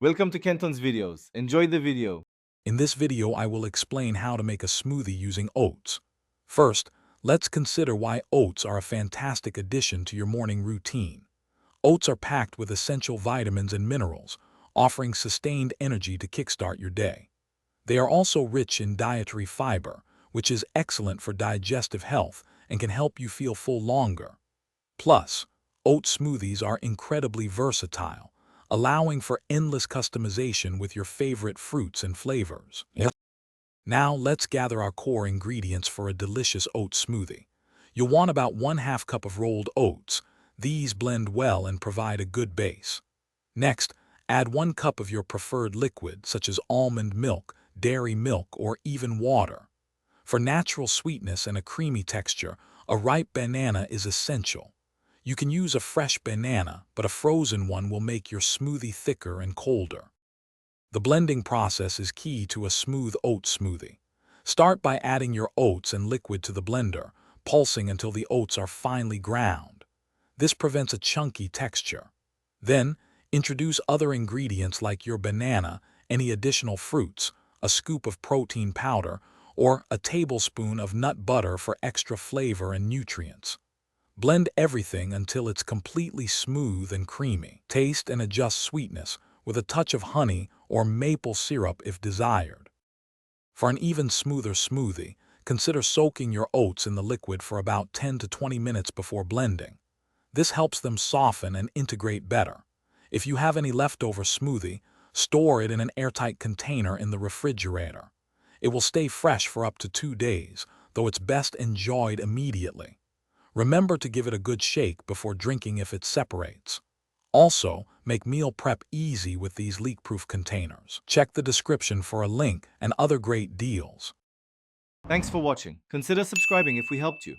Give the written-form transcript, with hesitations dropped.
Welcome to Kenton's videos. Enjoy the video. In this video, I will explain how to make a smoothie using oats. First, let's consider why oats are a fantastic addition to your morning routine. Oats are packed with essential vitamins and minerals, offering sustained energy to kickstart your day. They are also rich in dietary fiber, which is excellent for digestive health and can help you feel full longer. Plus, oat smoothies are incredibly versatile, allowing for endless customization with your favorite fruits and flavors. Now let's gather our core ingredients for a delicious oat smoothie. You'll want about 1/2 cup of rolled oats. These blend well and provide a good base. Next, add 1 cup of your preferred liquid, such as almond milk, dairy milk, or even water. For natural sweetness and a creamy texture, a ripe banana is essential. You can use a fresh banana, but a frozen one will make your smoothie thicker and colder. The blending process is key to a smooth oat smoothie. Start by adding your oats and liquid to the blender, pulsing until the oats are finely ground. This prevents a chunky texture. Then, introduce other ingredients like your banana, any additional fruits, a scoop of protein powder, or a tablespoon of nut butter for extra flavor and nutrients. Blend everything until it's completely smooth and creamy. Taste and adjust sweetness with a touch of honey or maple syrup if desired. For an even smoother smoothie, consider soaking your oats in the liquid for about 10 to 20 minutes before blending. This helps them soften and integrate better. If you have any leftover smoothie, store it in an airtight container in the refrigerator. It will stay fresh for up to 2 days, though it's best enjoyed immediately. Remember to give it a good shake before drinking if it separates. Also, make meal prep easy with these leak-proof containers. Check the description for a link and other great deals. Thanks for watching. Consider subscribing if we helped you.